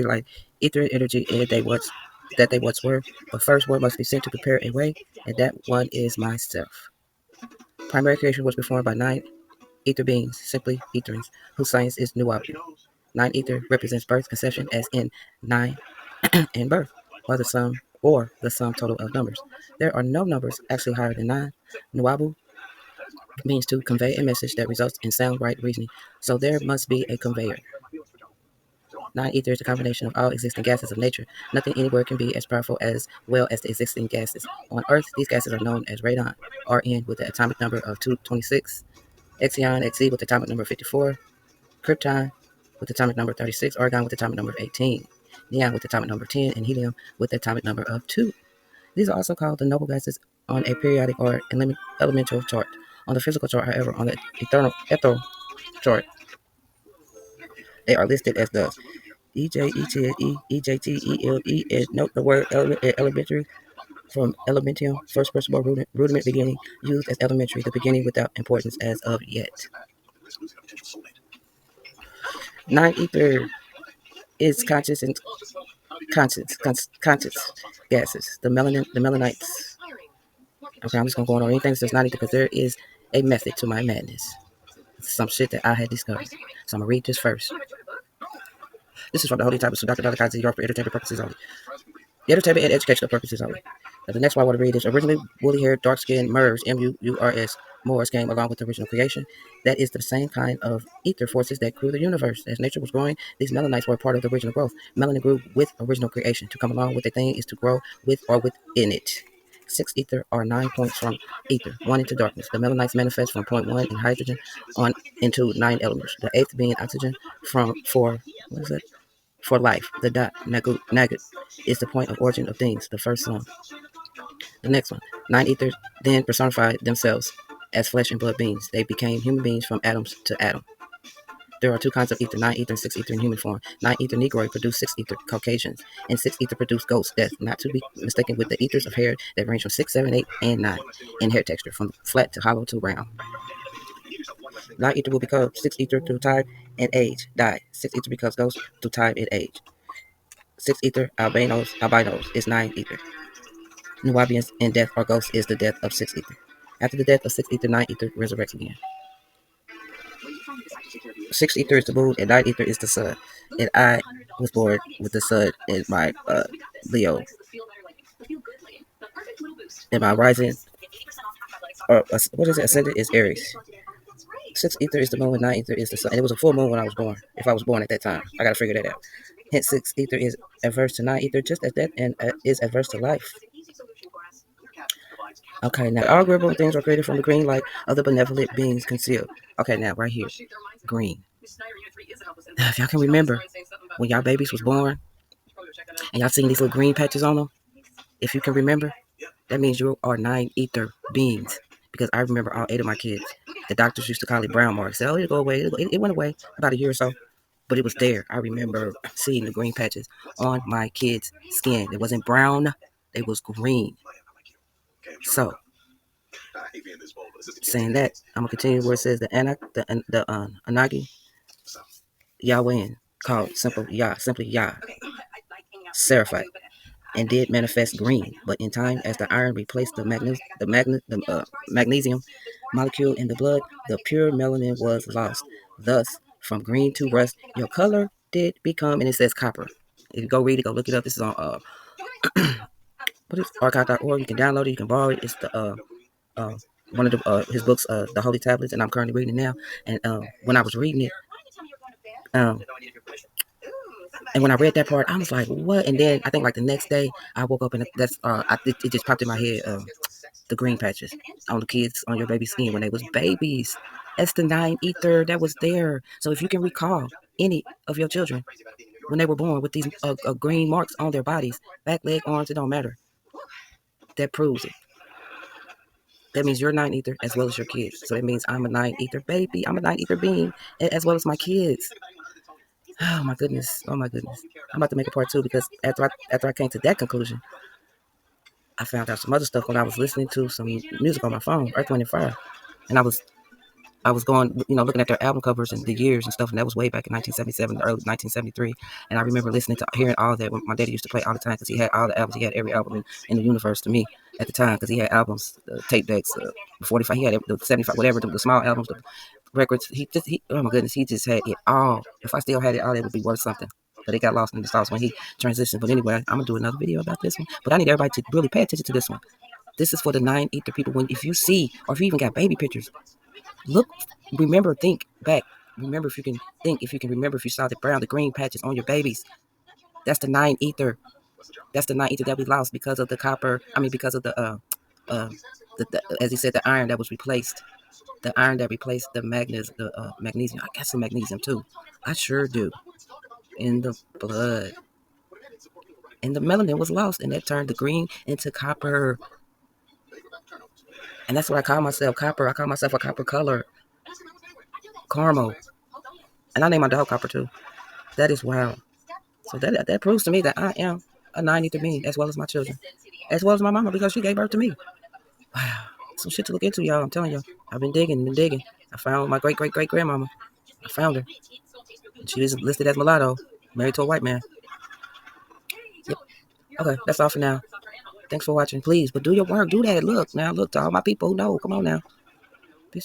life, ether and energy, and that they once were. But first, one must be sent to prepare a way, and that one is myself. Primary creation was performed by 9 ether beings, simply etherings, whose science is Nuabu. 9 ether represents birth, conception, as in 9 and birth, or the sum total of numbers. There are no numbers actually higher than 9. Nuabu means to convey a message that results in sound right reasoning, so there must be a conveyor. 9 ether is a combination of all existing gases of nature. Nothing anywhere can be as powerful as well as the existing gases. On Earth, these gases are known as radon, Rn with the atomic number of 226, Xeon, Xe with the atomic number 54, Krypton with the atomic number 36, argon with the atomic number 18, neon with the atomic number 10, and helium with the atomic number of 2. These are also called the noble gases on a periodic or elemental chart. On the physical chart, however, on the ethereal chart, they are listed as thus: EJ, ET, EJT, EL, E. And note the word elementary from elementium, first principle rudiment beginning, used as elementary, the beginning without importance as of yet. 9 ether is conscious gases. The melanites. Okay, I'm just gonna go on anything that says 9 ether because there is a method to my madness. Some shit that I had discovered. So I'm gonna read this first. This is from the Holy Tablets of Dr. Dalakazi, for entertainment purposes only. The entertainment and educational purposes only. Now, the next one I want to read is: originally woolly-haired, dark-skinned Murs, M-U-U-R-S, Moors came along with the original creation. That is the same kind of ether forces that grew the universe. As nature was growing, these melanites were part of the original growth. Melanin grew with original creation. To come along with a thing is to grow with or within it. 6 ether are 9 points from ether, 1 into darkness. The melanites manifest from point 1 in hydrogen on into 9 elements. The 8th being oxygen for life. The dot nagut is the point of origin of things, the first sum. The next one. 9 ethers then personified themselves as flesh and blood beings. They became human beings from atoms to atom. There are 2 kinds of ether: 9 ether and 6 ether in human form. 9 ether Negroid produce 6 ether Caucasians, and 6 ether produce ghosts, death, not to be mistaken with the ethers of hair that range from 6, 7, 8, and 9 in hair texture, from flat to hollow to round. 9 ether will become 6 ether through time and age, die. 6 ether becomes ghost through time and age. 6 ether albinos is 9 ether. Nubians and death or ghost is the death of 6 ether. After the death of 6 ether, 9 ether resurrects again. 6 ether is the moon and 9 ether is the sun. And I was born with the sun in my Leo. And my rising, or what is it? Ascendant is Aries. 6 ether is the moon and 9 ether is the sun. And it was a full moon when I was born. If I was born at that time, I gotta figure that out. Hence, 6 ether is adverse to 9 ether, just as death and is adverse to life. Okay, now all agreeable things are created from the green light of the benevolent beings concealed. Okay, now right here, green. If y'all can remember when y'all babies was born and y'all seen these little green patches on them, if you can remember, that means you are 9 ether beings. Because I remember all 8 of my kids. The doctors used to call it brown marks. They said, oh, it'll go away. It went away about a year or so, but it was there. I remember seeing the green patches on my kids' skin. It wasn't brown, it was green. So, saying that, I'm gonna continue where it says the Anagi Yahweh called simply Yah, Seraphite, and did manifest green. But in time, as the iron replaced the magnesium molecule in the blood, the pure melanin was lost. Thus, from green to rust, your color did become, and it says copper. If you go read it, go look it up. This is on what is archive.org. You can download it, you can borrow it. It's the one of the his books, The Holy Tablets, and I'm currently reading it now. And when I was reading it, and when I read that part, I was like, "What?" And then I think like the next day, I woke up and it just popped in my head. The green patches on the kids, on your baby's skin when they was babies. That's the 9 ether that was there. So if you can recall any of your children when they were born with these green marks on their bodies, back, leg, arms, it don't matter. That proves it. That means you're 9 ether as well as your kids. So that means I'm a 9 ether baby. I'm a 9 ether being as well as my kids. Oh my goodness. Oh my goodness. I'm about to make a part 2 because after I came to that conclusion, I found out some other stuff when I was listening to some music on my phone, Earth, Wind, and Fire. And I was I was going, looking at their album covers and the years and stuff, and that was way back in 1977, early 1973. And I remember hearing all that. When my daddy used to play all the time because he had all the albums. He had every album in the universe to me at the time because he had albums, tape decks, 45. He had the 75, whatever, the small albums, the records. Oh my goodness, he just had it all. If I still had it all, it would be worth something. But it got lost in the sauce when he transitioned. But anyway, I'm gonna do another video about this one. But I need everybody to really pay attention to this one. This is for the 9Ether people. If you see, or if you even got baby pictures, look, think back. Remember if you can remember if you saw the brown, the green patches on your babies. That's the 9Ether. That's the 9Ether that we lost because of the copper. Because of the as he said, the iron that was replaced. The iron that replaced the magnesium. I got some magnesium too. I sure do. In the blood. And the melanin was lost, and that turned the green into copper. And that's what I call myself, copper. I call myself a copper color. Caramel. And I name my dog Copper too. That is wild. So that proves to me that I am a 9Ether being, as well as my children. As well as my mama, because she gave birth to me. Wow. Some shit to look into, y'all. I'm telling you. I've been digging. I found my great-great-great-grandmama. I found her. And she is listed as mulatto, married to a white man. Yep. Okay, that's all for now. Thanks for watching. Please, but do your work. Do that. Look, now. Look to all my people who know. Come on now.